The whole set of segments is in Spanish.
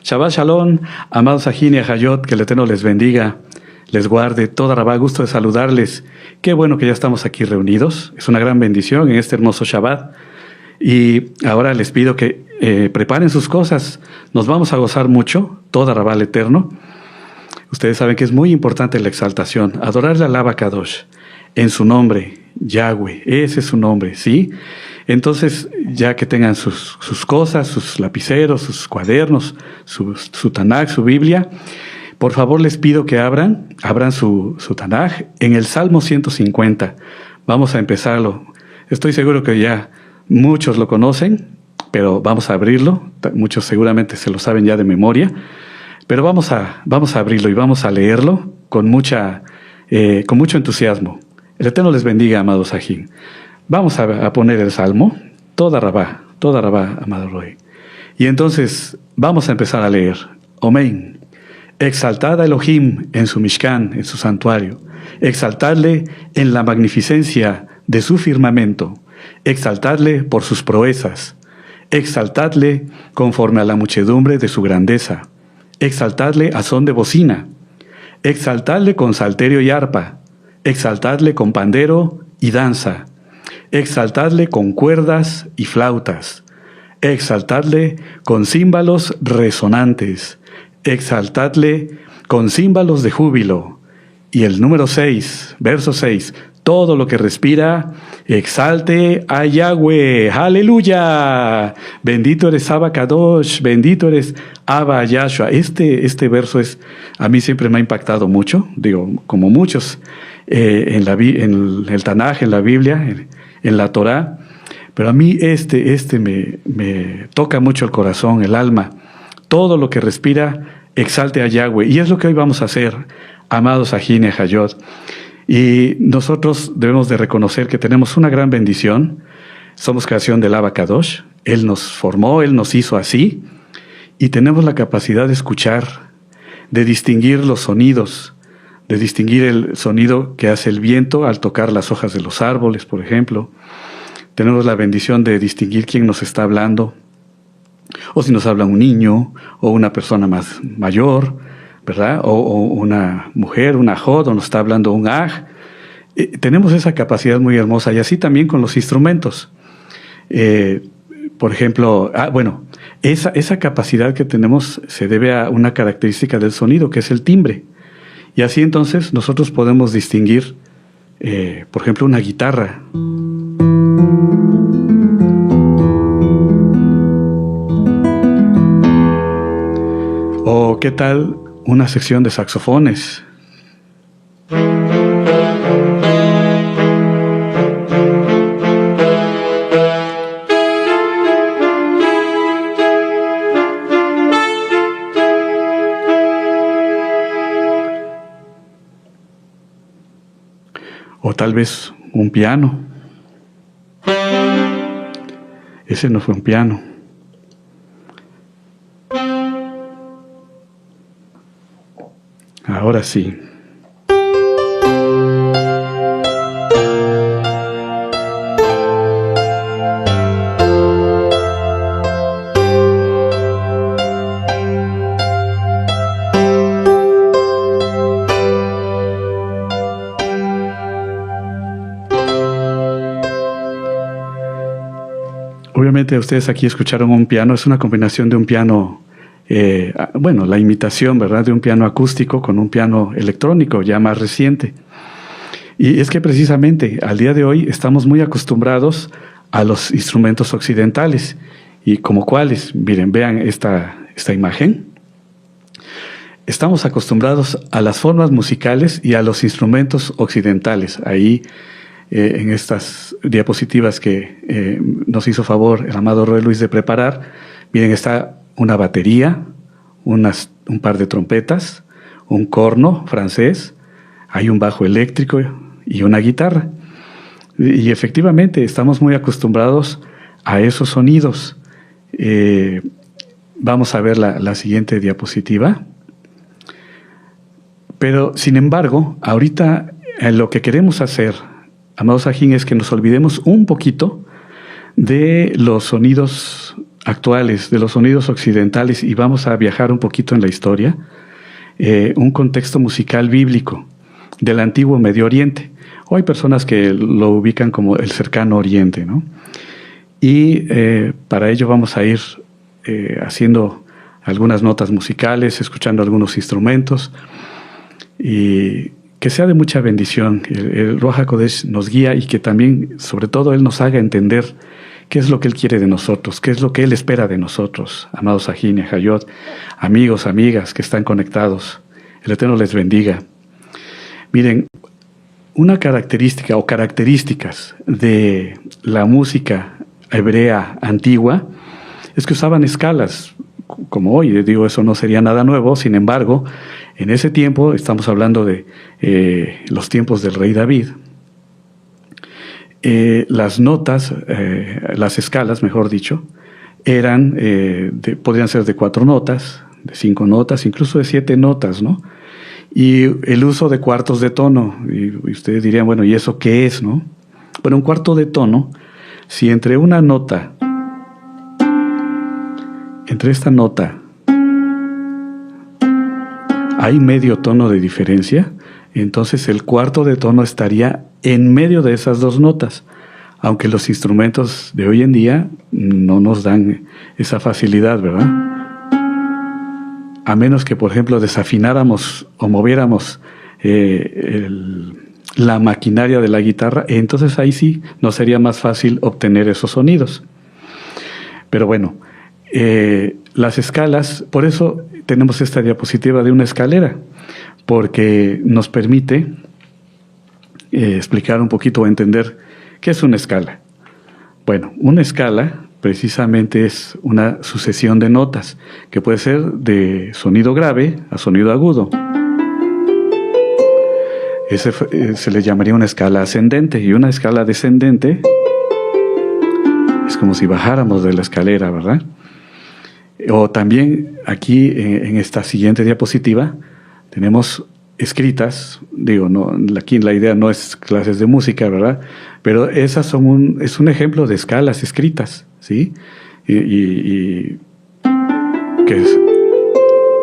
Shabbat Shalom, amados Ajín y Ajayot, que el Eterno les bendiga, les guarde. Toda Rabá, gusto de saludarles. Qué bueno que ya estamos aquí reunidos. Es una gran bendición en este hermoso Shabbat. Y ahora les pido que preparen sus cosas. Nos vamos a gozar mucho, toda Rabá al Eterno. Ustedes saben que es muy importante la exaltación, adorarle al Abba Kadosh en su nombre, Yahweh, ese es su nombre, ¿sí? Entonces, ya que tengan sus cosas, sus lapiceros, sus cuadernos, su Tanaj, su Biblia, por favor les pido que abran su Tanaj en el Salmo 150. Vamos a empezarlo. Estoy seguro que ya muchos lo conocen, pero vamos a abrirlo. Muchos seguramente se lo saben ya de memoria, pero vamos a abrirlo y vamos a leerlo con mucho entusiasmo. El Eterno les bendiga, amados Ajín. Vamos a poner el Salmo, toda Rabá, amado Roy. Y entonces vamos a empezar a leer. Amén. Exaltad a Elohim en su Mishkan, en su santuario. Exaltadle en la magnificencia de su firmamento. Exaltadle por sus proezas. Exaltadle conforme a la muchedumbre de su grandeza. Exaltadle a son de bocina. Exaltadle con salterio y arpa. Exaltadle con pandero y danza. Exaltadle con cuerdas y flautas. Exaltadle con címbalos resonantes. Exaltadle con címbalos de júbilo. Y el número 6, verso 6. Todo lo que respira, exalte a Yahweh. ¡Aleluya! Bendito eres Abba Kadosh, bendito eres Abba Yahshua. Este verso a mí siempre me ha impactado mucho, digo, como muchos en el Tanaj, en la Biblia, en la Torá, pero a mí me toca mucho el corazón, el alma. Todo lo que respira, exalte a Yahweh. Y es lo que hoy vamos a hacer, amados Ajín y Ajayot. Y nosotros debemos de reconocer que tenemos una gran bendición. Somos creación del Abba Kadosh. Él nos formó, Él nos hizo así. Y tenemos la capacidad de escuchar, de distinguir los sonidos, de distinguir el sonido que hace el viento al tocar las hojas de los árboles, por ejemplo. Tenemos la bendición de distinguir quién nos está hablando, o si nos habla un niño, o una persona más mayor, ¿verdad? O una mujer, una jod, o nos está hablando un aj. Tenemos esa capacidad muy hermosa, y así también con los instrumentos. Por ejemplo, esa capacidad que tenemos se debe a una característica del sonido, que es el timbre. Y así entonces nosotros podemos distinguir, por ejemplo, una guitarra. O qué tal una sección de saxofones. O tal vez un piano. Ese no fue un piano. Ahora sí. Obviamente ustedes aquí escucharon un piano, es una combinación de un piano, la imitación, ¿verdad?, de un piano acústico con un piano electrónico ya más reciente. Y es que precisamente al día de hoy estamos muy acostumbrados a los instrumentos occidentales. ¿Y como cuáles? Miren, vean esta imagen. Estamos acostumbrados a las formas musicales y a los instrumentos occidentales. Ahí en estas diapositivas que nos hizo favor el amado Roy Luis de preparar, miren, está una batería, un par de trompetas, un corno francés, hay un bajo eléctrico y una guitarra. Y efectivamente estamos muy acostumbrados a esos sonidos. Vamos a ver la siguiente diapositiva. Pero, sin embargo, ahorita lo que queremos hacer, amados Ajín, es que nos olvidemos un poquito de los sonidos actuales, de los sonidos occidentales, y vamos a viajar un poquito en la historia, un contexto musical bíblico del antiguo Medio Oriente. O hay personas que lo ubican como el cercano Oriente, ¿no? Y para ello vamos a ir haciendo algunas notas musicales, escuchando algunos instrumentos, y que sea de mucha bendición. El Ruach HaKodesh nos guía y que también, sobre todo, Él nos haga entender qué es lo que Él quiere de nosotros, qué es lo que Él espera de nosotros. Amados Sahin y Hayot, amigos, amigas que están conectados, el Eterno les bendiga. Miren, una característica o características de la música hebrea antigua es que usaban escalas, como hoy. Digo, eso no sería nada nuevo. Sin embargo, en ese tiempo, estamos hablando de los tiempos del rey David, las notas, las escalas, mejor dicho, eran, podrían ser de 4 notas, de 5 notas, incluso de 7 notas, ¿no? Y el uso de cuartos de tono, y ustedes dirían, bueno, ¿y eso qué es, no? Bueno, un cuarto de tono, si entre una nota, entre esta nota, hay medio tono de diferencia, entonces el cuarto de tono estaría en medio de esas 2 notas, aunque los instrumentos de hoy en día no nos dan esa facilidad, ¿verdad? A menos que, por ejemplo, desafináramos o moviéramos la maquinaria de la guitarra, entonces ahí sí nos sería más fácil obtener esos sonidos. Pero bueno, las escalas, por eso tenemos esta diapositiva de una escalera, porque nos permite explicar un poquito o entender qué es una escala. Bueno, una escala precisamente es una sucesión de notas que puede ser de sonido grave a sonido agudo. Ese se le llamaría una escala ascendente, y una escala descendente es como si bajáramos de la escalera, ¿verdad? O también aquí en esta siguiente diapositiva tenemos escritas, digo, no, aquí la idea no es clases de música, ¿verdad? Pero esas son es un ejemplo de escalas escritas, ¿sí? Y que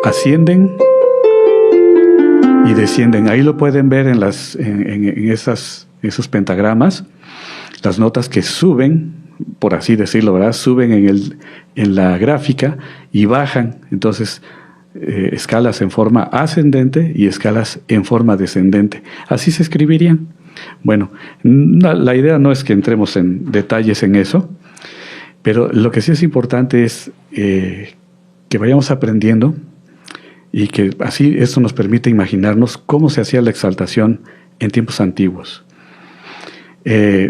ascienden y descienden. Ahí lo pueden ver en esos pentagramas, las notas que suben, por así decirlo, ¿verdad? Suben en la gráfica y bajan. Entonces, escalas en forma ascendente y escalas en forma descendente. Así se escribirían. Bueno, la idea no es que entremos en detalles en eso, pero lo que sí es importante es que vayamos aprendiendo, y que así esto nos permite imaginarnos cómo se hacía la exaltación en tiempos antiguos.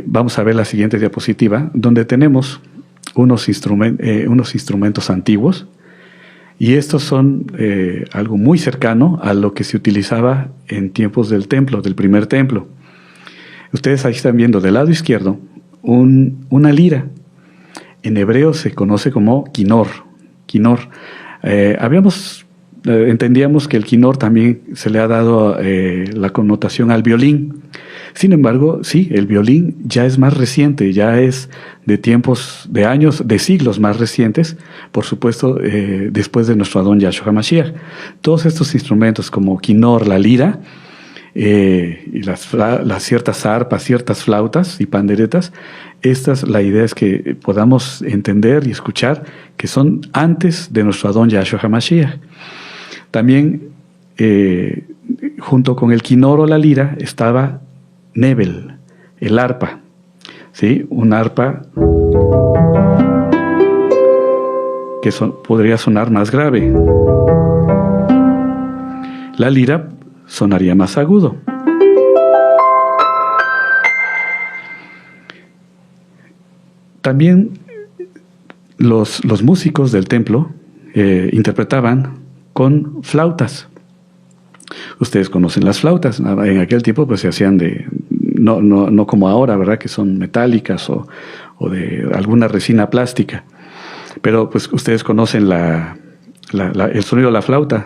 Vamos a ver la siguiente diapositiva, donde tenemos unos instrumentos antiguos, y estos son algo muy cercano a lo que se utilizaba en tiempos del templo, del primer templo. Ustedes ahí están viendo del lado izquierdo una lira. En hebreo se conoce como quinor. Entendíamos que el quinor también se le ha dado la connotación al violín. Sin embargo, sí, el violín ya es más reciente, ya es de tiempos, de años, de siglos más recientes, por supuesto, después de nuestro Adón Yahshua HaMashiach. Todos estos instrumentos como quinor, la lira, y las ciertas arpas, ciertas flautas y panderetas, la idea es que podamos entender y escuchar que son antes de nuestro Adón Yahshua HaMashiach. También, junto con el quinor o la lira, estaba Nebel, el arpa, ¿sí? Un arpa que podría sonar más grave. La lira sonaría más agudo. También los músicos del templo interpretaban con flautas. Ustedes conocen las flautas. En aquel tiempo pues se hacían no como ahora, ¿verdad? Que son metálicas o de alguna resina plástica. Pero pues ustedes conocen el sonido de la flauta.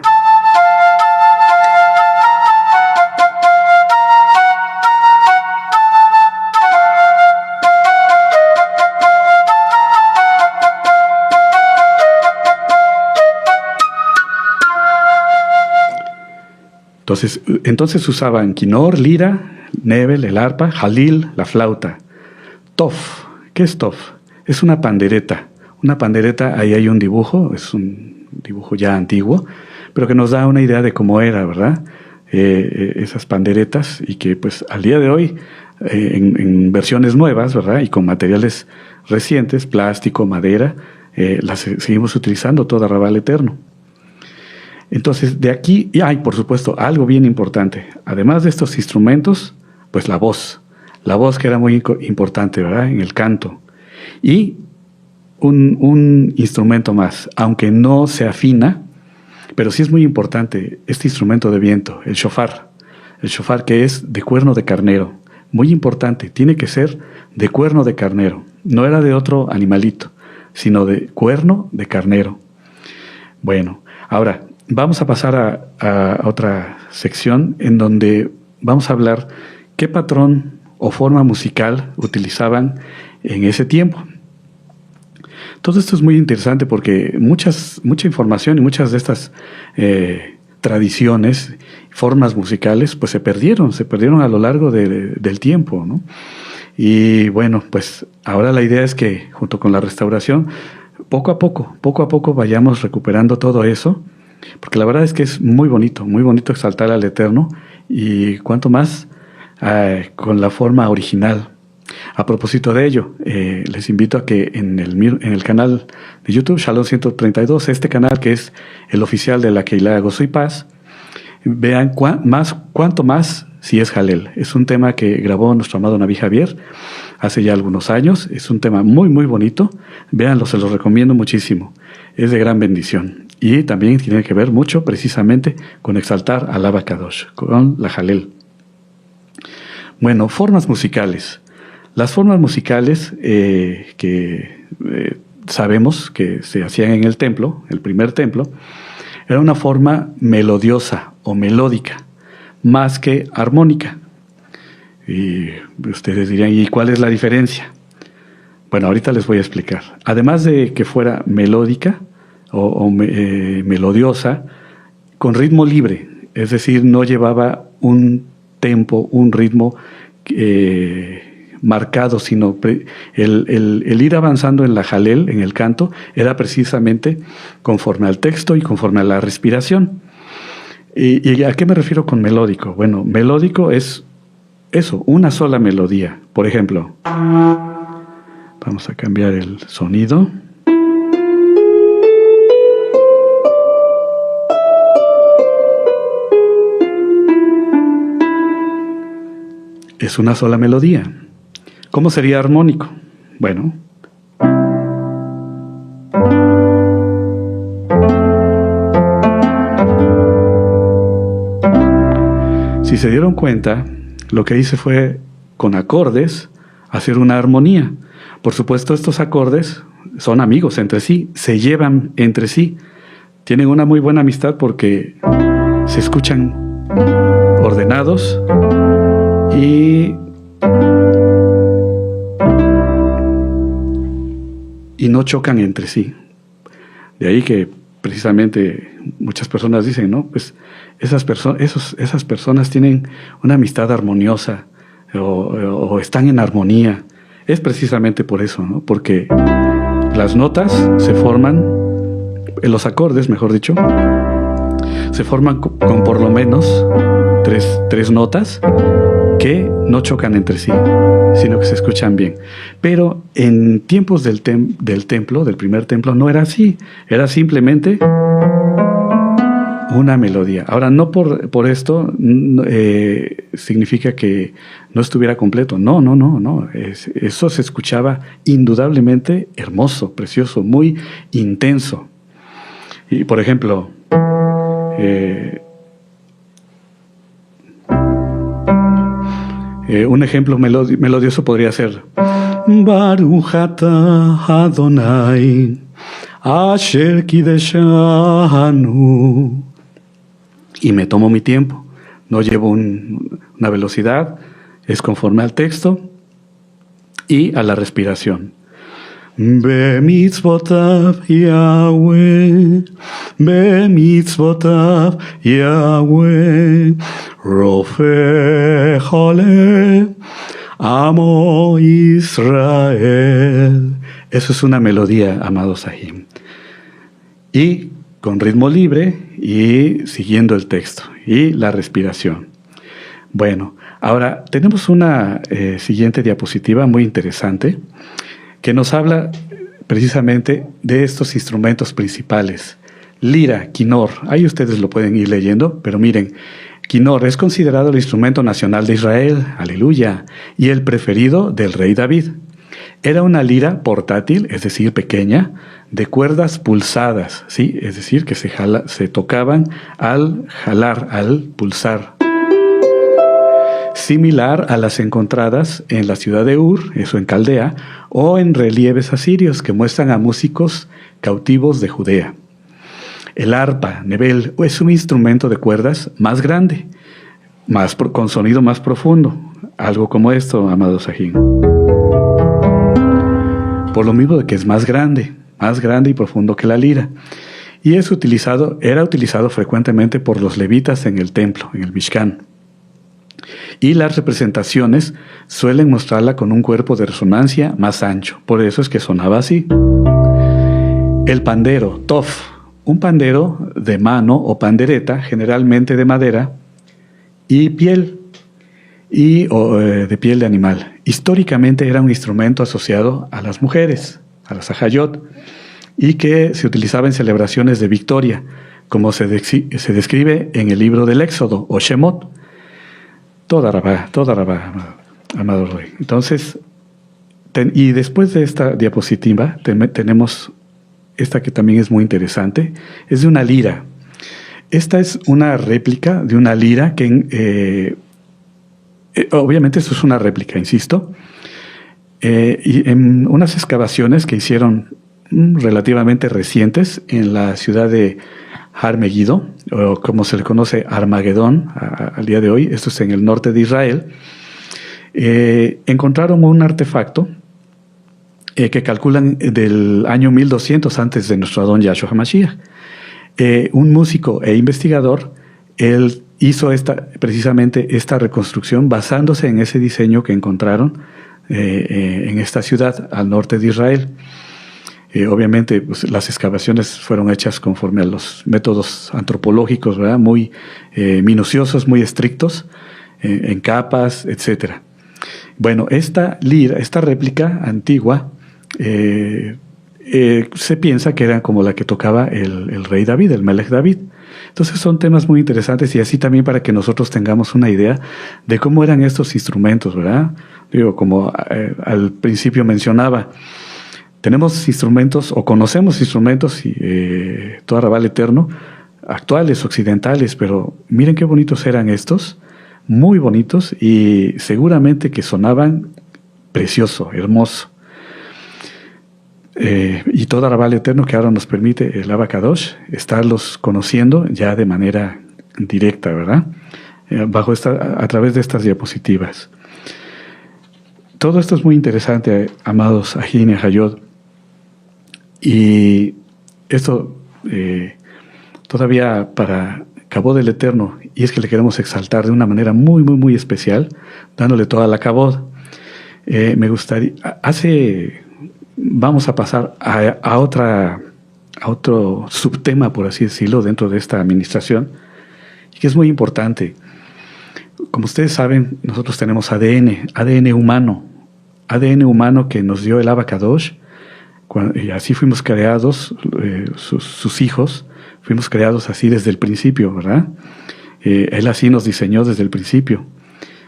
Entonces usaban quinor, lira, nebel, el arpa, jalil, la flauta. Tof, ¿qué es tof? Es una pandereta. Una pandereta, ahí hay un dibujo, es un dibujo ya antiguo, pero que nos da una idea de cómo era, ¿verdad? Esas panderetas, y que pues al día de hoy, en versiones nuevas, ¿verdad? Y con materiales recientes, plástico, madera, las seguimos utilizando toda Raval Eterno. Entonces, de aquí, y hay, por supuesto, algo bien importante. Además de estos instrumentos, pues la voz. La voz que era muy importante, ¿verdad? En el canto. Y un instrumento más, aunque no se afina, pero sí es muy importante, este instrumento de viento, el shofar. El shofar, que es de cuerno de carnero. Muy importante, tiene que ser de cuerno de carnero. No era de otro animalito, sino de cuerno de carnero. Bueno, ahora vamos a pasar a otra sección en donde vamos a hablar qué patrón o forma musical utilizaban en ese tiempo. Todo esto es muy interesante porque mucha información y muchas de estas tradiciones, formas musicales, pues se perdieron a lo largo del tiempo, ¿no? Y bueno, pues ahora la idea es que junto con la restauración, poco a poco vayamos recuperando todo eso, porque la verdad es que es muy bonito exaltar al Eterno, y cuanto más con la forma original. A propósito de ello, les invito a que en el canal de YouTube, Shalom 132, este canal que es el oficial de la Keilah Gozo y Paz, vean cuánto más si es Jalel. Es un tema que grabó nuestro amado Naví Javier hace ya algunos años. Es un tema muy bonito. Véanlo, se los recomiendo muchísimo. Es de gran bendición. Y también tiene que ver mucho precisamente con exaltar al Abba Kadosh, con la Jalel. Bueno, formas musicales. Las formas musicales que sabemos que se hacían en el templo, el primer templo, era una forma melodiosa o melódica, más que armónica. Y ustedes dirían, ¿y cuál es la diferencia? Bueno, ahorita les voy a explicar. Además de que fuera melódica o melodiosa, con ritmo libre, es decir, no llevaba un tempo, un ritmo marcado, sino el ir avanzando en la jalel, en el canto, era precisamente conforme al texto y conforme a la respiración. ¿Y a qué me refiero con melódico? Bueno, melódico es eso, una sola melodía. Por ejemplo, vamos a cambiar el sonido. Es una sola melodía. ¿Cómo sería armónico? Bueno, si se dieron cuenta, lo que hice fue, con acordes, hacer una armonía. Por supuesto, estos acordes son amigos entre sí, se llevan entre sí, tienen una muy buena amistad porque se escuchan ordenados y no chocan entre sí. De ahí que precisamente muchas personas dicen, ¿no? Pues esas personas tienen una amistad armoniosa o están en armonía. Es precisamente por eso, ¿no? Porque las notas se forman, los acordes, mejor dicho, se forman con por lo menos tres notas que no chocan entre sí, sino que se escuchan bien. Pero en tiempos del templo, del primer templo, no era así. Era simplemente una melodía. Ahora, no por esto significa que no estuviera completo. No. Eso se escuchaba indudablemente hermoso, precioso, muy intenso. Y, por ejemplo, un ejemplo melodioso podría ser Baruch atah Adonai asher kideshanu. Y me tomo mi tiempo, no llevo una velocidad, es conforme al texto y a la respiración. Bemitzvotav Yahweh bemitzvotav Yahweh rofechale amo Israel. Eso es una melodía, amados Sahim. Y con ritmo libre y siguiendo el texto y la respiración. Bueno, ahora tenemos una siguiente diapositiva muy interesante que nos habla precisamente de estos instrumentos principales. Lira, quinor, ahí ustedes lo pueden ir leyendo, pero miren, quinor es considerado el instrumento nacional de Israel, aleluya, y el preferido del rey David. Era una lira portátil, es decir, pequeña, de cuerdas pulsadas, ¿sí? Es decir, que se tocaban al jalar, al pulsar. Similar a las encontradas en la ciudad de Ur, eso en Caldea, o en relieves asirios que muestran a músicos cautivos de Judea. El arpa, nebel, es un instrumento de cuerdas más grande, con sonido más profundo, algo como esto, amado Sahim. Por lo mismo de que es más grande y profundo que la lira. Y era utilizado frecuentemente por los levitas en el templo, en el Mishkan. Y las representaciones suelen mostrarla con un cuerpo de resonancia más ancho. Por eso es que sonaba así. El pandero, tof, un pandero de mano o pandereta, generalmente de madera y piel, de piel de animal. Históricamente era un instrumento asociado a las mujeres, a las ajayot, y que se utilizaba en celebraciones de victoria, como se describe en el libro del Éxodo, o Shemot. Toda rabá, amado Roy. Entonces, y después de esta diapositiva, tenemos esta que también es muy interesante, es de una lira. Esta es una réplica de una lira que obviamente esto es una réplica, insisto, y en unas excavaciones que hicieron relativamente recientes en la ciudad de Har Megiddo, o como se le conoce Armagedón al día de hoy, esto es en el norte de Israel, encontraron un artefacto que calculan del año 1200 antes de nuestro Adón Yahshua HaMashiach. Un músico e investigador, él hizo precisamente esta reconstrucción basándose en ese diseño que encontraron en esta ciudad al norte de Israel. Obviamente, pues, las excavaciones fueron hechas conforme a los métodos antropológicos, ¿verdad? Muy minuciosos, muy estrictos, en capas, etc. Bueno, esta réplica antigua, se piensa que era como la que tocaba el rey David, el Melech David. Entonces son temas muy interesantes y así también para que nosotros tengamos una idea de cómo eran estos instrumentos, ¿verdad? Digo, como al principio mencionaba, tenemos instrumentos o conocemos instrumentos todo Rabal eterno, actuales, occidentales, pero miren qué bonitos eran estos, muy bonitos y seguramente que sonaban precioso, hermoso. Y todo Rabal eterno que ahora nos permite el Abacadosh estarlos conociendo ya de manera directa, ¿verdad? A través de estas diapositivas. Todo esto es muy interesante, amados Ajín y Ajayot. Y esto todavía para Kabod del Eterno, y es que le queremos exaltar de una manera muy, muy, muy especial, dándole toda la Kabod. Me gustaría, vamos a pasar a otro subtema, por así decirlo, dentro de esta administración, y que es muy importante. Como ustedes saben, nosotros tenemos ADN humano que nos dio el Abacadosh, y así fuimos creados, sus hijos, fuimos creados así desde el principio, ¿verdad? Él así nos diseñó desde el principio,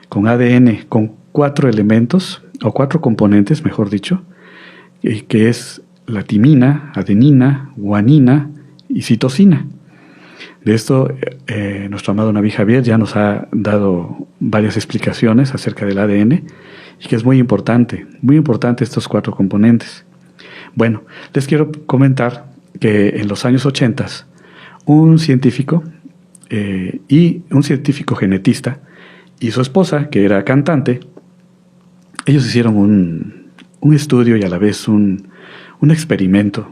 con ADN, con 4 elementos, o 4 componentes, mejor dicho, que es la timina, adenina, guanina y citosina. De esto, nuestro amado Naví Javier ya nos ha dado varias explicaciones acerca del ADN, y que es muy importante estos 4 componentes. Bueno, les quiero comentar que en los años 80, un científico genetista y su esposa, que era cantante, ellos hicieron un estudio y a la vez un experimento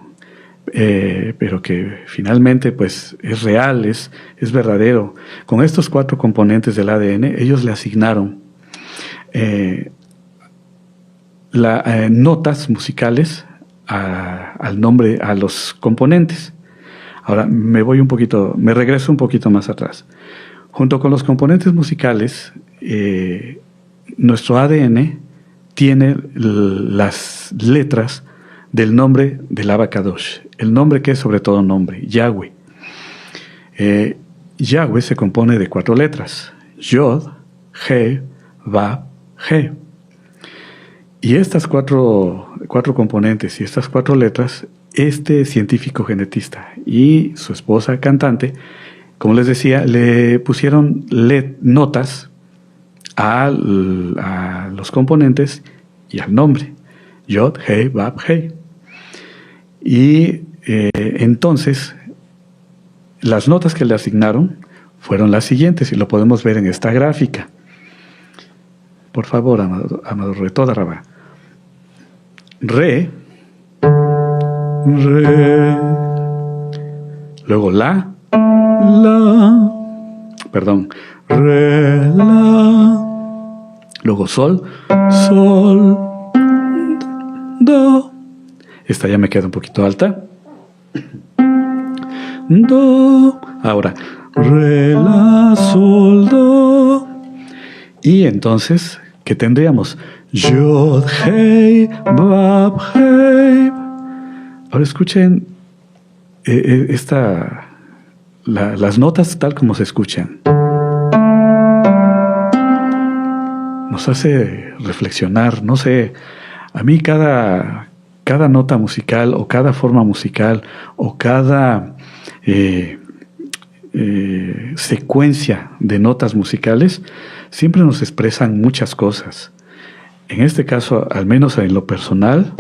pero que finalmente pues es real, es verdadero. Con estos 4 componentes del ADN, ellos le asignaron notas musicales al nombre, a los componentes. Ahora me regreso un poquito más atrás. Junto con los componentes musicales, nuestro ADN tiene las letras del nombre del Abacadosh, el nombre que es sobre todo nombre, Yahweh. Yahweh se compone de 4 letras, Yod, He, Vav, He. Y estas cuatro componentes y estas 4 letras, este científico genetista y su esposa cantante, como les decía, le pusieron notas a los componentes y al nombre, Yod, He, Vav, He. Y entonces, las notas que le asignaron fueron las siguientes, y lo podemos ver en esta gráfica. Por favor, amado Re, toda Rabá. Re, Re, luego la, perdón, Re, la, luego Sol, Sol, Do. Esta ya me queda un poquito alta. Do. Ahora, Re, la, Sol, Do. Y entonces, ¿qué tendríamos? Yod, Hei, Vav, Hei. Ahora escuchen las notas tal como se escuchan. Nos hace reflexionar, no sé, a mí cada nota musical o cada forma musical o cada secuencia de notas musicales siempre nos expresan muchas cosas. En este caso, al menos en lo personal,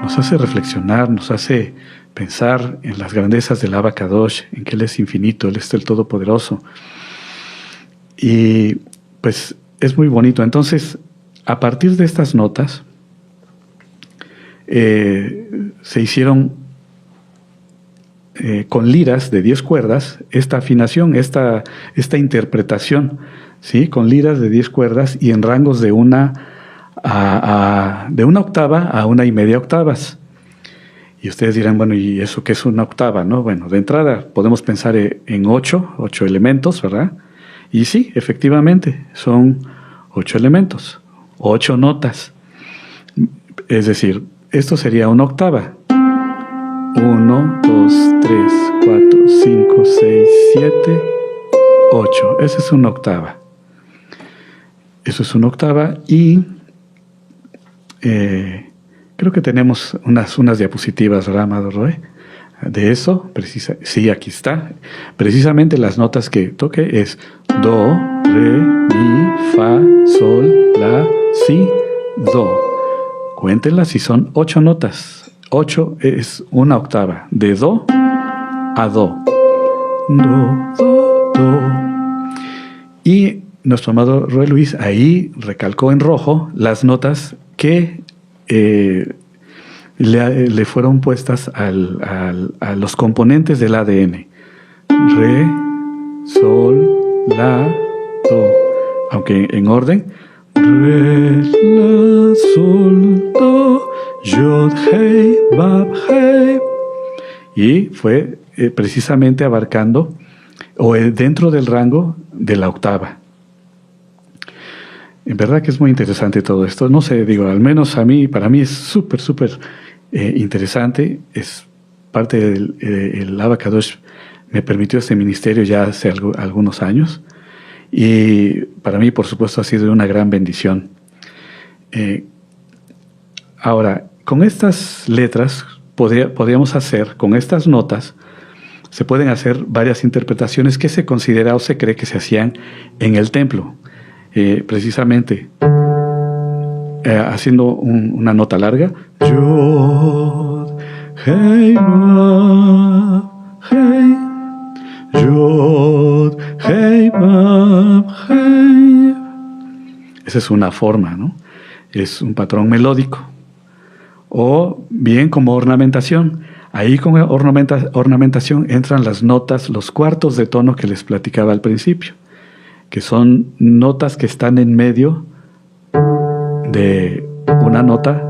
nos hace reflexionar, nos hace pensar en las grandezas del Abacadosh, en que Él es infinito, Él es el Todopoderoso. Y pues es muy bonito. Entonces, a partir de estas notas, se hicieron con liras de 10 cuerdas esta afinación, esta interpretación, ¿sí? Con liras de 10 cuerdas y en rangos de una octava a 1,5 octavas. Y ustedes dirán, bueno, ¿y eso qué es una octava, no? Bueno, de entrada podemos pensar en 8 elementos, ¿verdad? Y sí, efectivamente, son 8 elementos, 8 notas. Es decir, esto sería una octava. 1, 2, 3, 4, 5, 6, 7, 8. Esa es una octava. Eso es una octava y creo que tenemos unas diapositivas, ¿verdad, amado Roe? De eso, sí, aquí está. Precisamente las notas que toque es Do, Re, Mi, Fa, Sol, La, Si, Do. Cuéntenlas si son 8 notas. 8 es una octava, de Do a Do. Do, Do, Do. Y nuestro amado Roe Luis ahí recalcó en rojo las notas que le fueron puestas a los componentes del ADN. Re, Sol, La, Do. Aunque en orden. Re, La, Sol, Do, Yod, Hei, Vav, Hei. Y fue precisamente abarcando o dentro del rango de la octava. En verdad que es muy interesante todo esto. No sé, digo, al menos para mí es súper interesante. Es parte del Abacadosh. Me permitió este ministerio ya hace algunos años. Y para mí, por supuesto, ha sido una gran bendición. Ahora, con estas letras podríamos hacer, con estas notas, se pueden hacer varias interpretaciones que se considera o se cree que se hacían en el templo. Precisamente haciendo una nota larga. Yod, Hei, Vav, Hei. Yod, Hei, Vav, Hei. Esa es una forma, ¿no? Es un patrón melódico. o bien como ornamentación. Ahí con ornamentación entran las notas, los cuartos de tono que les platicaba al principio, que son notas que están en medio de una nota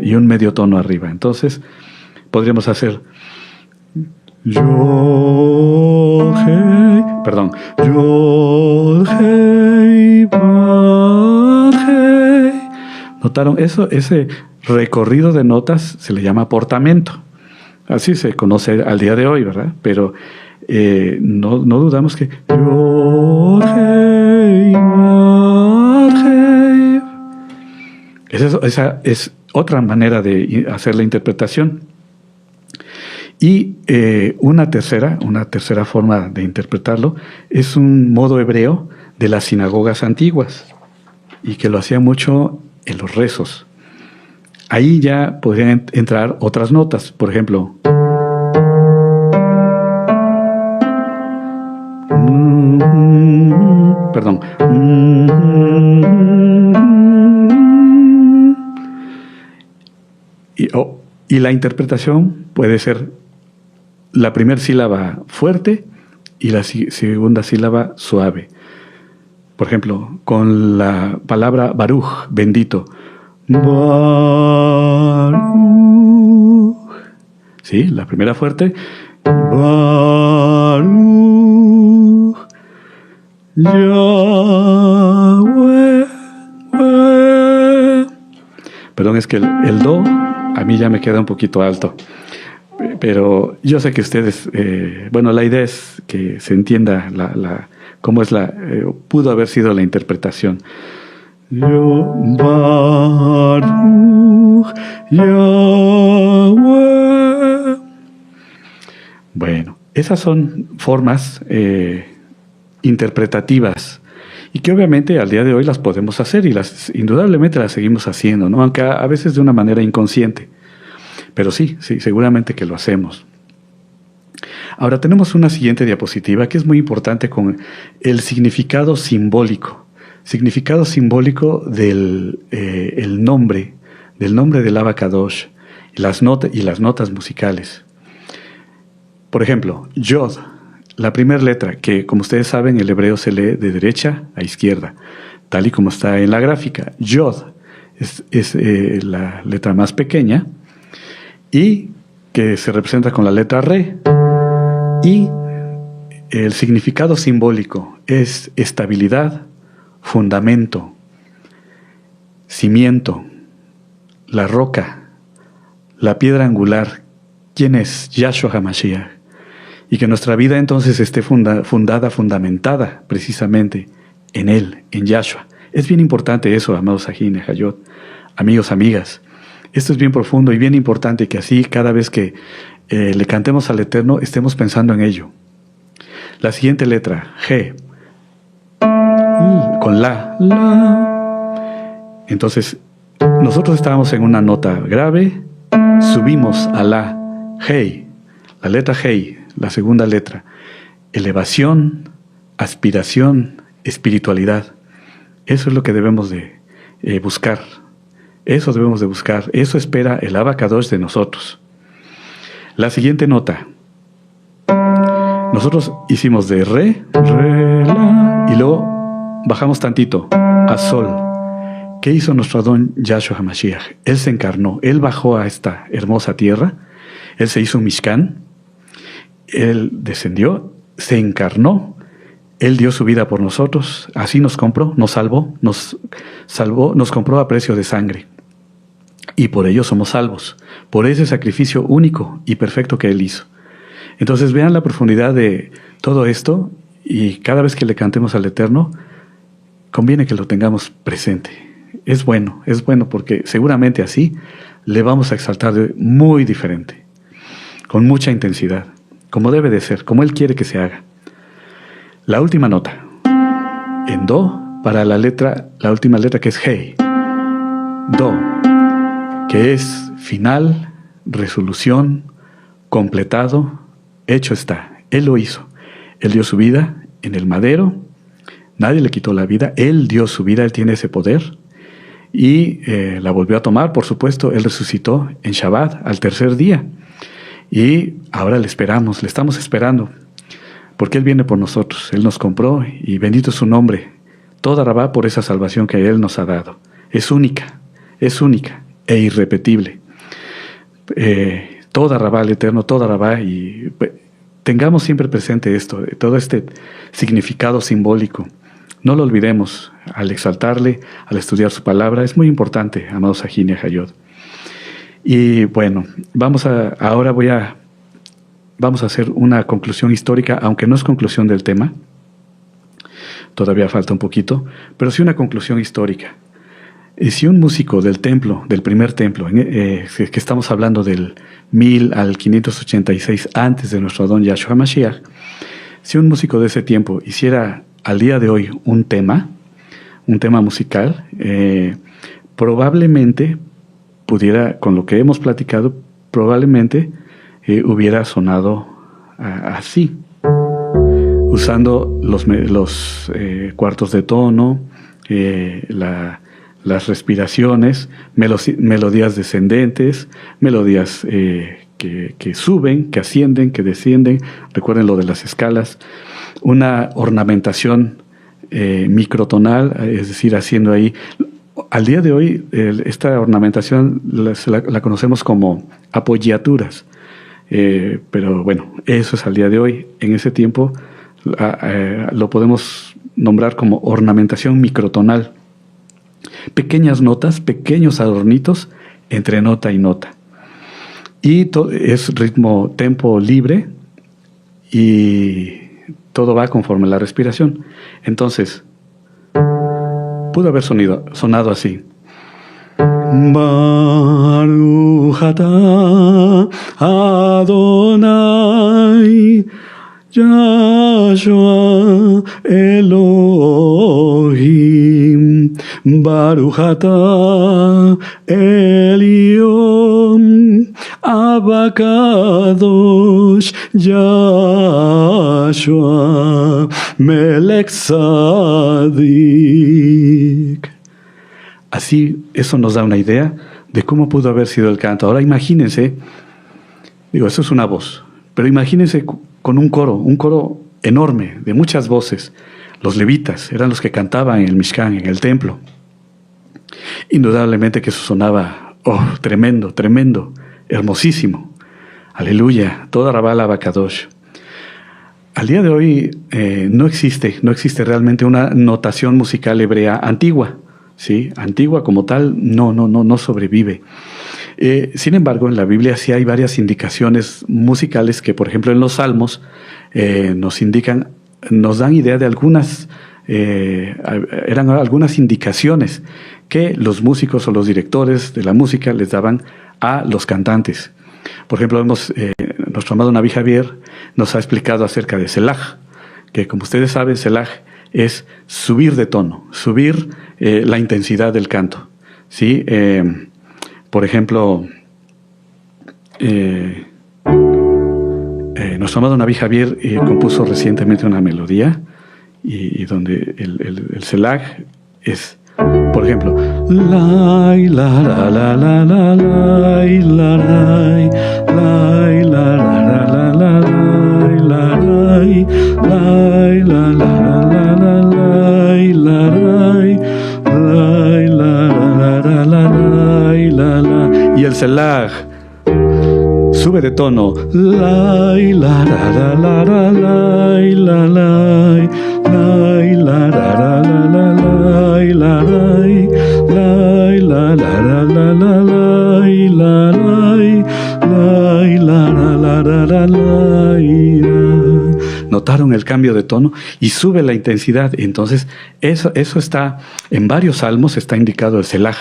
y un medio tono arriba. Entonces podríamos hacer Yod, Hei, perdón, Yod, Hei, Bad, Hei. ¿Notaron eso? Ese recorrido de notas se le llama portamento. Así se conoce al día de hoy, ¿verdad? Pero no dudamos que Yod, Hei, Bad, Hei. Esa es otra manera de hacer la interpretación. Y una tercera forma de interpretarlo es un modo hebreo de las sinagogas antiguas y que lo hacía mucho en los rezos. Ahí ya podrían entrar otras notas, por ejemplo, perdón, y la interpretación puede ser la primera sílaba fuerte y la segunda sílaba suave. Por ejemplo, con la palabra Baruch, bendito. Baruch. Sí, la primera fuerte. Baruch. Yahweh. Perdón, es que el do a mí ya me queda un poquito alto. Pero yo sé que ustedes, la idea es que se entienda cómo es pudo haber sido la interpretación. Baruch Yahweh. Bueno, esas son formas interpretativas y que obviamente al día de hoy las podemos hacer y indudablemente las seguimos haciendo, ¿no? Aunque a veces de una manera inconsciente. Pero sí, seguramente que lo hacemos. Ahora tenemos una siguiente diapositiva que es muy importante con el significado simbólico. Significado simbólico del nombre del Abacadosh y las notas musicales. Por ejemplo, Yod, la primera letra, que como ustedes saben el hebreo se lee de derecha a izquierda, tal y como está en la gráfica. Yod es la letra más pequeña, y que se representa con la letra Re. Y el significado simbólico es estabilidad, fundamento, cimiento, la roca, la piedra angular, ¿quién es? Yahshua HaMashiach. Y que nuestra vida entonces esté fundamentada precisamente en Él, en Yahshua. Es bien importante eso, amados Sahin y Hayot, amigos, amigas. Esto es bien profundo y bien importante que así cada vez que le cantemos al Eterno estemos pensando en ello. La siguiente letra, G, con la. Entonces, nosotros estábamos en una nota grave, subimos a la, Hey, la letra Hey, la segunda letra. Elevación, aspiración, espiritualidad. Eso es lo que debemos de buscar. Eso debemos de buscar. Eso espera el Abacadosh de nosotros. La siguiente nota. Nosotros hicimos de Re, La, y luego bajamos tantito a Sol. ¿Qué hizo nuestro Adón Yahshua HaMashiach? Él se encarnó. Él bajó a esta hermosa tierra. Él se hizo un Mishkan. Él descendió, se encarnó. Él dio su vida por nosotros. Así nos compró, nos salvó, nos compró a precio de sangre. Y por ello somos salvos, por ese sacrificio único y perfecto que Él hizo. Entonces vean la profundidad de todo esto y cada vez que le cantemos al Eterno, conviene que lo tengamos presente. Es bueno porque seguramente así le vamos a exaltar muy diferente, con mucha intensidad, como debe de ser, como Él quiere que se haga. La última nota, en Do, para la última letra que es Hey. Do, que es final, resolución, completado, hecho está. Él lo hizo. Él dio su vida en el madero, nadie le quitó la vida, Él dio su vida, Él tiene ese poder. y la volvió a tomar, por supuesto. Él resucitó en Shabbat al tercer día y ahora le esperamos, le estamos esperando, porque Él viene por nosotros, Él nos compró y bendito es su nombre. Toda Rabá por esa salvación que Él nos ha dado. Es única e irrepetible. Toda Rabá al Eterno, toda Rabá, y tengamos siempre presente esto, todo este significado simbólico. No lo olvidemos al exaltarle, al estudiar su palabra. Es muy importante, amados Sahin y Hayot. Y bueno, vamos a hacer una conclusión histórica, aunque no es conclusión del tema. Todavía falta un poquito, pero sí una conclusión histórica. Si un músico del templo, del primer templo, que estamos hablando del 1000 al 586 antes de nuestro Adón Yahshua Mashiach, si un músico de ese tiempo hiciera al día de hoy un tema musical, probablemente pudiera, con lo que hemos platicado, probablemente hubiera sonado así, usando los cuartos de tono, las respiraciones, melodías descendentes, melodías que suben, que ascienden, que descienden. Recuerden lo de las escalas. Una ornamentación microtonal, es decir, haciendo ahí. Al día de hoy, esta ornamentación la conocemos como apoyaturas. Pero bueno, eso es al día de hoy. En ese tiempo lo podemos nombrar como ornamentación microtonal. Pequeñas notas, pequeños adornitos entre nota y nota. Y es ritmo, tempo libre, y todo va conforme a la respiración. Entonces, pudo haber sonado así. Baruch atah Adonai Yahshua Elohim, Baruch atah Elyon Abakadosh Yahshua Melech Tzadik. Así, eso nos da una idea de cómo pudo haber sido el canto. Ahora imagínense, eso es una voz, pero imagínense con un coro enorme, de muchas voces. Los levitas eran los que cantaban en el Mishkan, en el templo. Indudablemente que eso sonaba, tremendo, tremendo, hermosísimo. Aleluya, toda Rabá Abacadosh. Al día de hoy no existe realmente una notación musical hebrea antigua. ¿Sí? Antigua como tal no sobrevive. Sin embargo, en la Biblia sí hay varias indicaciones musicales que, por ejemplo, en los Salmos nos dan idea de eran algunas indicaciones que los músicos o los directores de la música les daban a los cantantes. Por ejemplo, nuestro amado Naví Javier nos ha explicado acerca de Selaj, que como ustedes saben, Selaj es subir de tono, subir la intensidad del canto. ¿Sí? Por ejemplo, nuestro amado Naví Javier compuso recientemente una melodía y donde el Selaj es, por ejemplo, la la la la la la la la la y el Selaj sube de tono, ¿Notaron el cambio de tono? Y sube la intensidad. Entonces, eso está en varios salmos, está indicado el Selaj.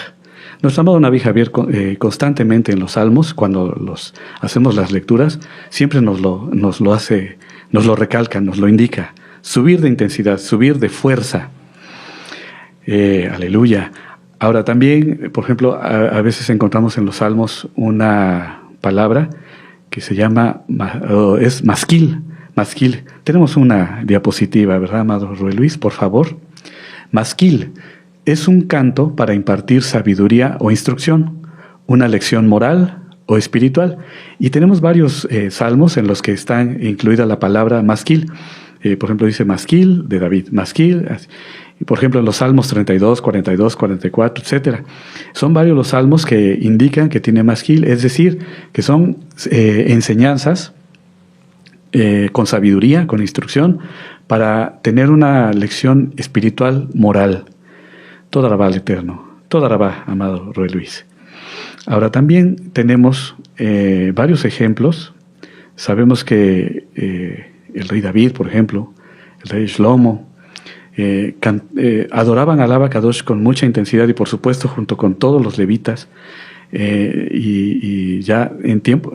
Nuestro amado Naví Javier constantemente en los salmos, cuando hacemos las lecturas, siempre nos lo recalca, nos lo indica. Subir de intensidad, subir de fuerza. Aleluya. Ahora también, por ejemplo, a veces encontramos en los salmos una palabra que se llama, es masquil. Tenemos una diapositiva, ¿verdad, amado Rue Luis? Por favor. Masquil, Es un canto para impartir sabiduría o instrucción, una lección moral o espiritual. Y tenemos varios salmos en los que está incluida la palabra masquil. Por ejemplo, dice masquil de David, masquil. Y por ejemplo, en los salmos 32, 42, 44, etc. Son varios los salmos que indican que tiene masquil, es decir, que son enseñanzas con sabiduría, con instrucción, para tener una lección espiritual, moral. Toda Rabá al Eterno, toda Rabá, amado Roy Luis. Ahora también tenemos varios ejemplos. Sabemos que el rey David, por ejemplo, el rey Shlomo, adoraban al Abacadosh con mucha intensidad y por supuesto junto con todos los levitas. Y ya en tiempo,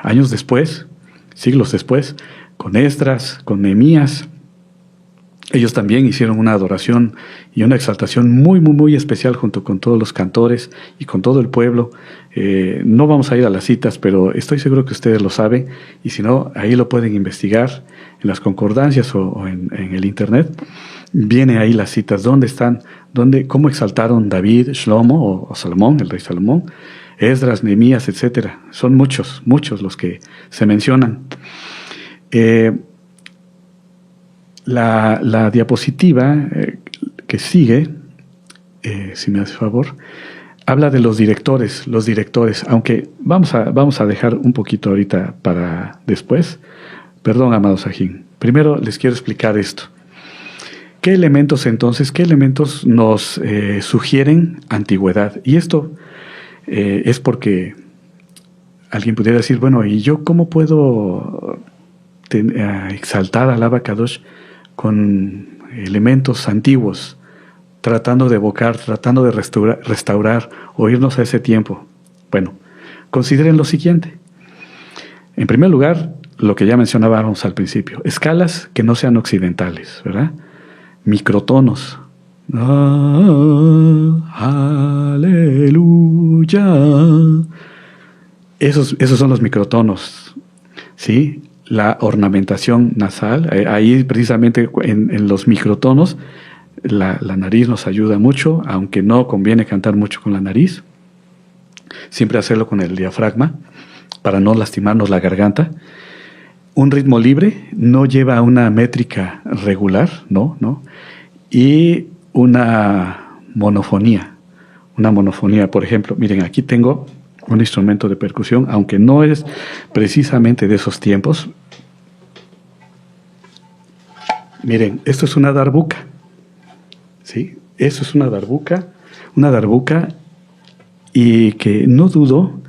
años después, siglos después, con Esdras, con Nehemías, ellos también hicieron una adoración y una exaltación muy, muy, muy especial junto con todos los cantores y con todo el pueblo. No vamos a ir a las citas, pero estoy seguro que ustedes lo saben, y si no, ahí lo pueden investigar en las concordancias o en el internet. Viene ahí las citas, dónde están, cómo exaltaron David, Shlomo o Salomón, el rey Salomón, Esdras, Nehemías, etc. Son muchos, muchos los que se mencionan. La diapositiva que sigue, si me hace favor, habla de los directores, aunque vamos a dejar un poquito ahorita para después. Perdón, amado Sajín. Primero les quiero explicar esto. ¿Qué elementos nos sugieren antigüedad? Y esto es porque alguien pudiera decir, bueno, ¿y yo cómo puedo exaltar al Abacadosh con elementos antiguos, tratando de evocar, tratando de restaurar o irnos a ese tiempo? Bueno, consideren lo siguiente. En primer lugar, lo que ya mencionábamos al principio, escalas que no sean occidentales, ¿verdad? Microtonos. Aleluya. Esos son los microtonos, ¿sí? La ornamentación nasal, ahí precisamente en los microtonos, la nariz nos ayuda mucho, aunque no conviene cantar mucho con la nariz. Siempre hacerlo con el diafragma, para no lastimarnos la garganta. Un ritmo libre no lleva una métrica regular, no. Y una monofonía, por ejemplo. Miren, aquí tengo un instrumento de percusión, aunque no es precisamente de esos tiempos. Miren, esto es una darbuka, ¿sí? Esto es una darbuka, y que no dudo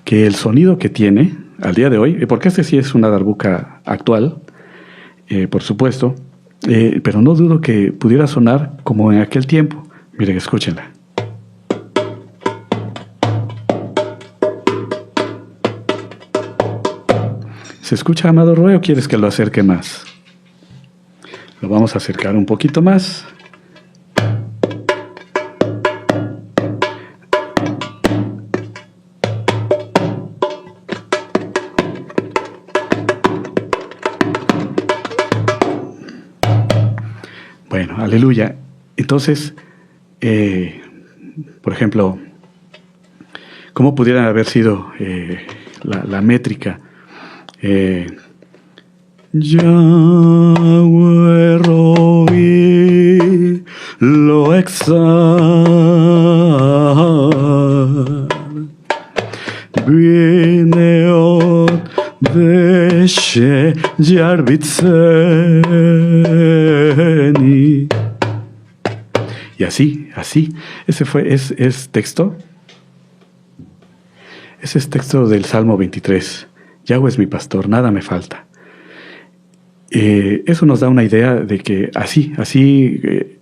que el sonido que tiene al día de hoy, porque este sí es una darbuka actual, por supuesto, pero no dudo que pudiera sonar como en aquel tiempo. Miren, escúchenla. ¿Se escucha, amado Roe, o quieres que lo acerque más? Lo vamos a acercar un poquito más. Bueno, aleluya. Entonces, por ejemplo, ¿cómo pudiera haber sido la métrica? Yahweh Roí lo exal Bineot Beshe Yarbitzeni. Y así, ese es texto. Ese es texto del Salmo 23. Yahweh es mi pastor, nada me falta. Eso nos da una idea de que así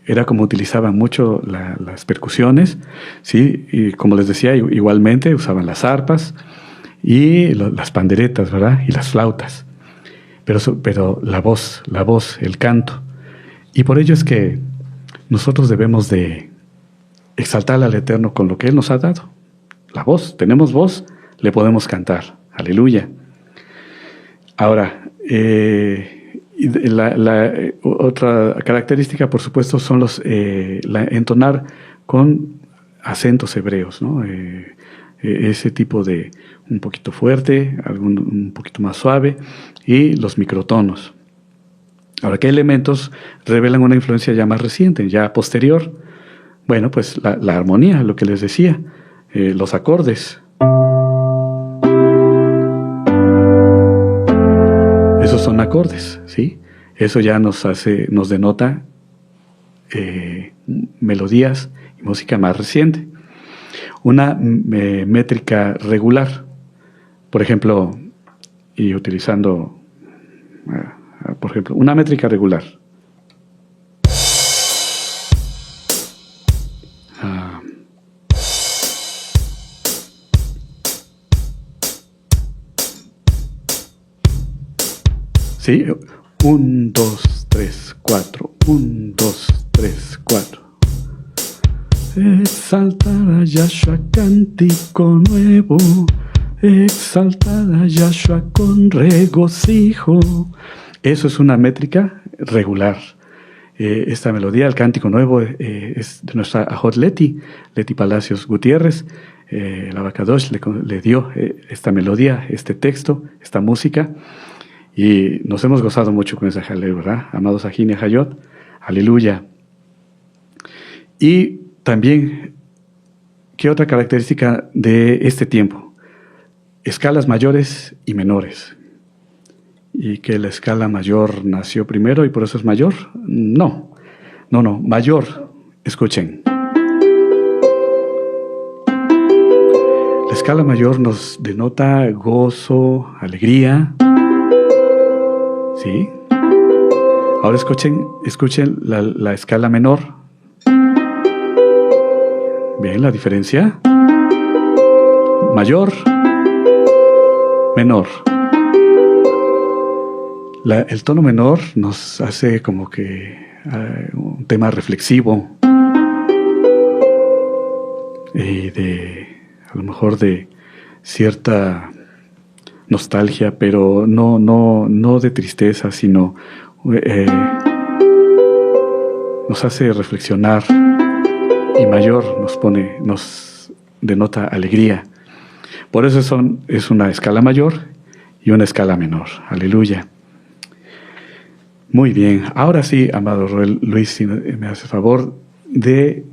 era como utilizaban mucho las percusiones, ¿sí? Y como les decía, igualmente usaban las arpas y las panderetas, ¿verdad? Y las flautas. Pero la voz, el canto. Y por ello es que nosotros debemos de exaltar al Eterno con lo que Él nos ha dado. La voz, tenemos voz, le podemos cantar. Aleluya. Ahora, Y otra característica, por supuesto, son entonar con acentos hebreos, ¿no? Ese tipo de un poquito fuerte, un poquito más suave, y los microtonos. Ahora, ¿qué elementos revelan una influencia ya más reciente, ya posterior? Bueno, pues la armonía, lo que les decía, los acordes. Esos son acordes, ¿sí? Eso ya nos denota melodías y música más reciente. Una métrica regular, por ejemplo, y utilizando, por ejemplo, una métrica regular. Sí, 1, 2, 3, 4, 1, 2, 3, 4. Exaltar a Yahshua, cántico nuevo, exaltar a Yahshua con regocijo. Eso es una métrica regular. Esta melodía, el cántico nuevo, es de nuestra Ajot Leti Palacios Gutiérrez. El Abacadosh le dio esta melodía, este texto, esta música. Y nos hemos gozado mucho con esa jaleo, ¿verdad? Amados Sahin y Hayot, aleluya. Y también, ¿qué otra característica de este tiempo? Escalas mayores y menores. ¿Y que la escala mayor nació primero y por eso es mayor? No, mayor. Escuchen. La escala mayor nos denota gozo, alegría. ¿Sí? Ahora escuchen la escala menor. ¿Ven la diferencia? Mayor, menor. El tono menor nos hace como que un tema reflexivo y a lo mejor de cierta nostalgia, pero no de tristeza, sino nos hace reflexionar, y mayor nos denota alegría. Por eso es una escala mayor y una escala menor. Aleluya. Muy bien. Ahora sí, amado Luis, si me hace favor de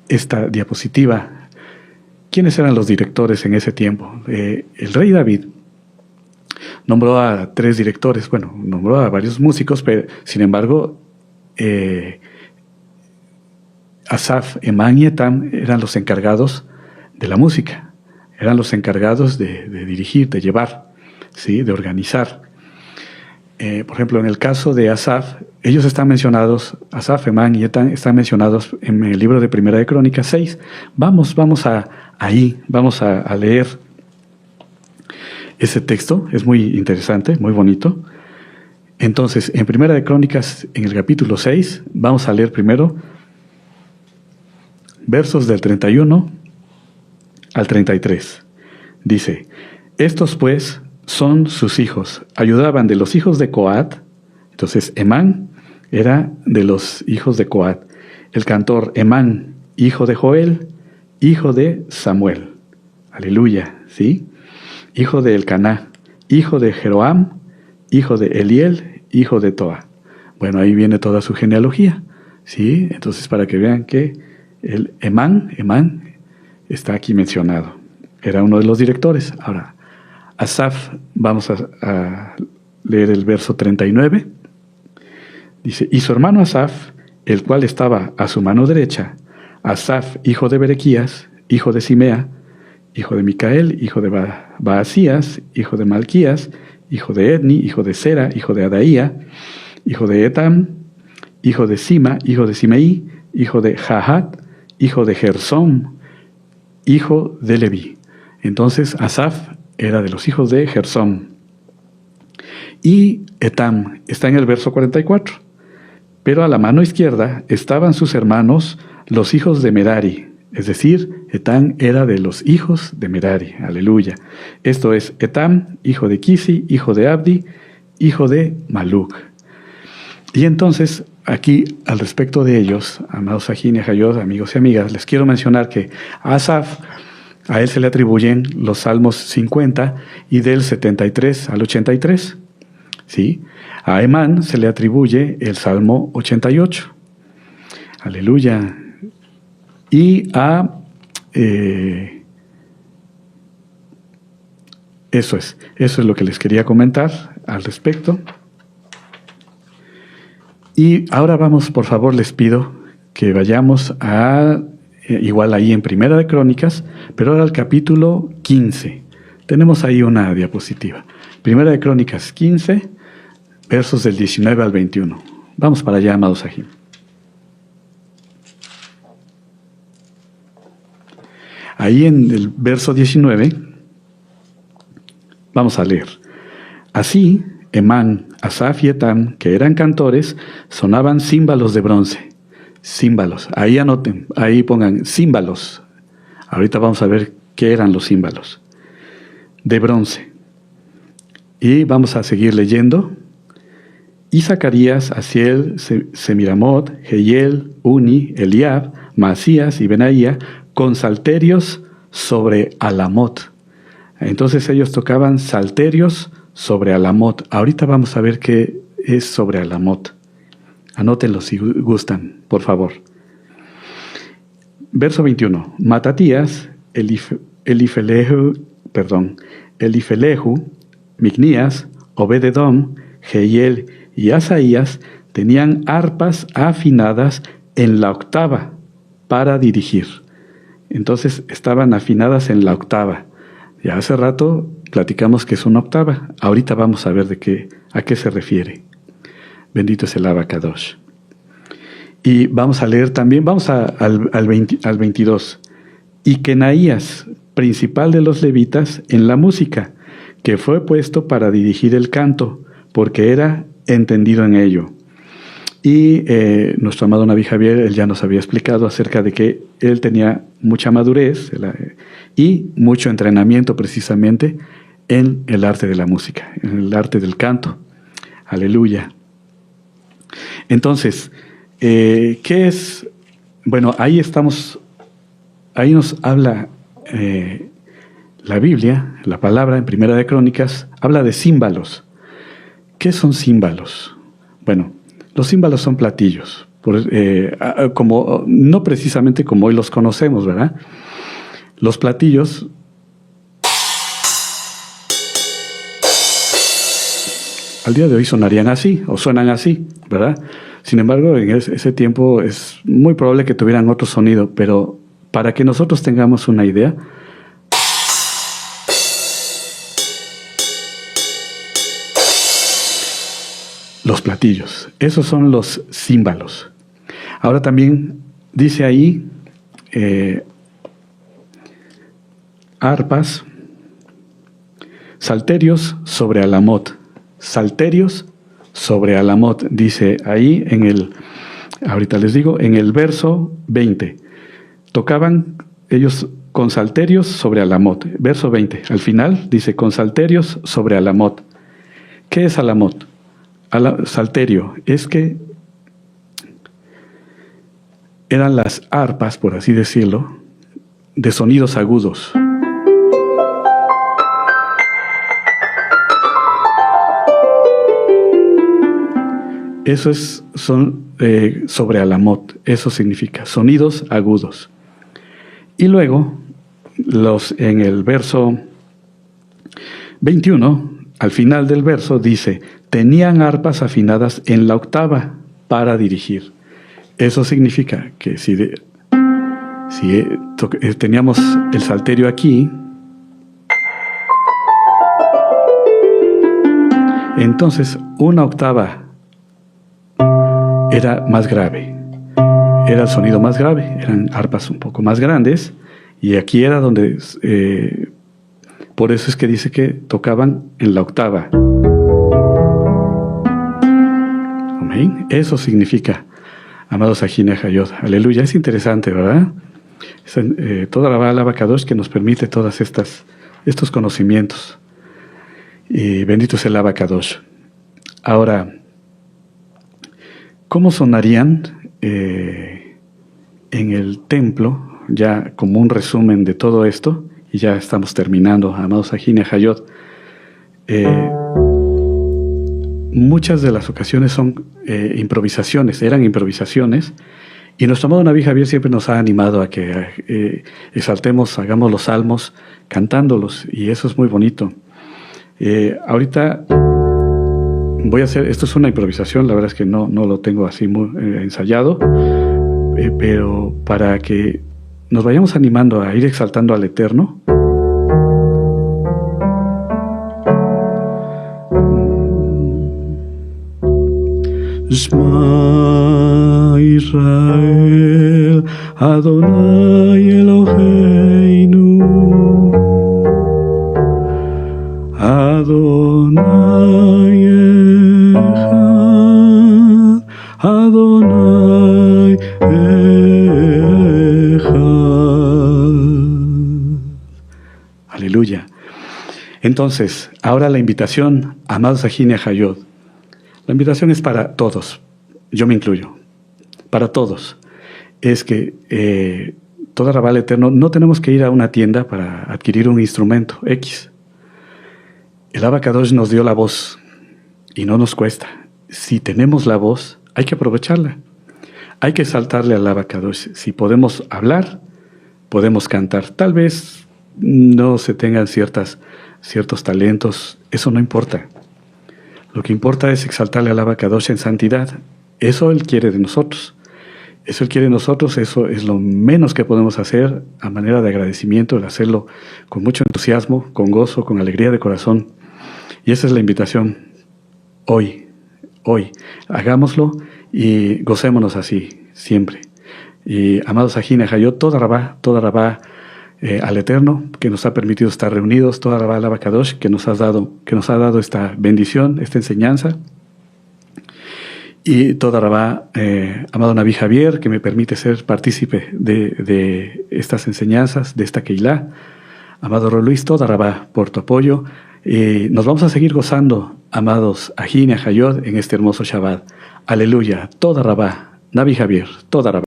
esta diapositiva. ¿Quiénes eran los directores en ese tiempo? El rey David nombró a 3 directores, nombró a varios músicos, pero sin embargo, Asaf, Emán y Etam eran los encargados de la música, eran los encargados de dirigir, de llevar, ¿sí? De organizar. Por ejemplo, en el caso de Asaf, ellos están mencionados, Asaf, Emán y Etam están mencionados en el libro de Primera de Crónicas 6. Vamos a leer ese texto, es muy interesante, muy bonito. Entonces, en Primera de Crónicas, en el capítulo 6, vamos a leer primero versos del 31 al 33. Dice: estos pues son sus hijos, ayudaban de los hijos de Coat. Entonces Emán era de los hijos de Coat. El cantor Emán, hijo de Joel, hijo de Samuel. Aleluya, ¿sí? Hijo de Elcaná, hijo de Jeroam, hijo de Eliel, hijo de Toa. Bueno, ahí viene toda su genealogía, ¿sí? Entonces, para que vean que el Emán está aquí mencionado. Era uno de los directores. Ahora, Asaf, vamos a leer el verso 39. Dice: y su hermano Asaf, el cual estaba a su mano derecha, Asaf, hijo de Berequías, hijo de Simea, hijo de Micael, hijo de Baasías, hijo de Malquías, hijo de Edni, hijo de Sera, hijo de Adaía, hijo de Etam, hijo de Sima, hijo de Simeí, hijo de Jahat, hijo de Gersón, hijo de Leví. Entonces Asaf era de los hijos de Gersón. Y Etam está en el verso 44. Pero a la mano izquierda estaban sus hermanos, los hijos de Merari. Es decir, Etam era de los hijos de Merari. Aleluya. Esto es Etam, hijo de Kisi, hijo de Abdi, hijo de Maluk. Y entonces, aquí, al respecto de ellos, amados Sahin y Hayot, amigos y amigas, les quiero mencionar que a Asaf, a él se le atribuyen los Salmos 50 y del 73 al 83. ¿Sí? A Emán se le atribuye el Salmo 88. Aleluya. Y a... eso es lo que les quería comentar al respecto. Y ahora vamos, por favor, les pido que vayamos a, igual ahí en Primera de Crónicas, pero ahora al capítulo 15. Tenemos ahí una diapositiva. Primera de Crónicas 15, versos del 19 al 21. Vamos para allá, amados Sahim. Ahí en el verso 19, vamos a leer. Así, Emán, Asaf y Etam, que eran cantores, sonaban címbalos de bronce. Címbalos. Ahí anoten, ahí pongan címbalos. Ahorita vamos a ver qué eran los címbalos. De bronce. Y vamos a seguir leyendo. Y Zacarías, Asiel, Semiramot, Jehiel, Uni, Eliab, Masías y Benaía, con salterios sobre Alamot. Entonces ellos tocaban salterios sobre Alamot. Ahorita vamos a ver qué es sobre Alamot. Anótenlo si gustan, por favor. Verso 21. Matatías, Elifelehu, Micnías, Obed-edom, Jehiel y Asaías tenían arpas afinadas en la octava para dirigir. Entonces estaban afinadas en la octava. Ya hace rato platicamos que es una octava. Ahorita vamos a ver a qué se refiere. Bendito es el Abacadosh. Y vamos a leer también, al 22. Y Kenaías, principal de los levitas, en la música, que fue puesto para dirigir el canto, porque era entendido en ello. Y nuestro amado Naví Javier, él ya nos había explicado acerca de que él tenía mucha madurez y mucho entrenamiento precisamente en el arte de la música, en el arte del canto. Aleluya. Entonces, ¿qué es? Bueno, ahí nos habla la Biblia, la palabra en Primera de Crónicas, habla de címbalos. ¿Qué son címbalos? Bueno, los címbalos son platillos, no precisamente como hoy los conocemos, ¿verdad? Los platillos al día de hoy sonarían así, o suenan así, ¿verdad? Sin embargo, en ese tiempo es muy probable que tuvieran otro sonido, pero para que nosotros tengamos una idea, los platillos, esos son los címbalos. Ahora también dice ahí arpas, salterios sobre Alamot. Salterios sobre Alamot, dice ahí ahorita les digo, en el verso 20. Tocaban ellos con salterios sobre Alamot. Verso 20, al final dice con salterios sobre Alamot. ¿Qué es Alamot? Salterio es que eran las arpas, por así decirlo, de sonidos agudos. Eso son sobre Alamot, eso significa sonidos agudos. Y luego, en el verso 21, al final del verso dice, tenían arpas afinadas en la octava para dirigir. Eso significa que si teníamos el salterio aquí, entonces una octava era más grave, era el sonido más grave, eran arpas un poco más grandes, y aquí era donde, por eso es que dice que tocaban en la octava. Amén. Eso significa, amados Sahin y Hayot. Aleluya, es interesante, ¿verdad? Toda la Abacadosh que nos permite todas estos conocimientos. Y bendito es el Abacadosh. Ahora, ¿cómo sonarían en el templo, ya como un resumen de todo esto? Y ya estamos terminando, amados Sahin y Hayot. Muchas de las ocasiones son improvisaciones, eran improvisaciones, y nuestro amado Naví Javier siempre nos ha animado a que exaltemos, hagamos los salmos cantándolos, y eso es muy bonito. Ahorita voy a hacer, esto es una improvisación, la verdad es que no lo tengo así muy ensayado, pero para que nos vayamos animando a ir exaltando al Eterno. Shema Israel, Adonai Eloheinu, Adonai Echad, Adonai Echad. Aleluya. Entonces, ahora la invitación, amados Sahin y Hayot. La invitación es para todos, yo me incluyo, para todos. Es que toda Rabá al Eterno, no tenemos que ir a una tienda para adquirir un instrumento X. El Abacadosh nos dio la voz y no nos cuesta. Si tenemos la voz, hay que aprovecharla. Hay que saltarle al Abacadosh. Si podemos hablar, podemos cantar. Tal vez no se tengan ciertos talentos, eso no importa. Lo que importa es exaltarle al Abacadosh en santidad. Eso Él quiere de nosotros. Eso Él quiere de nosotros, eso es lo menos que podemos hacer a manera de agradecimiento, el hacerlo con mucho entusiasmo, con gozo, con alegría de corazón. Y esa es la invitación. Hoy, hagámoslo y gocémonos así, siempre. Y amados Sahin y Hayot, toda Rabá al Eterno, que nos ha permitido estar reunidos, toda Rabá al Abacadosh, que nos ha dado esta bendición, esta enseñanza, y toda Rabá, amado Naví Javier, que me permite ser partícipe de estas enseñanzas, de esta Keilah, amado Ro Luis, toda Rabá por tu apoyo, y nos vamos a seguir gozando, amados Sahin y Hayot, en este hermoso Shabbat. Aleluya, toda Rabá, Naví Javier, toda Rabá.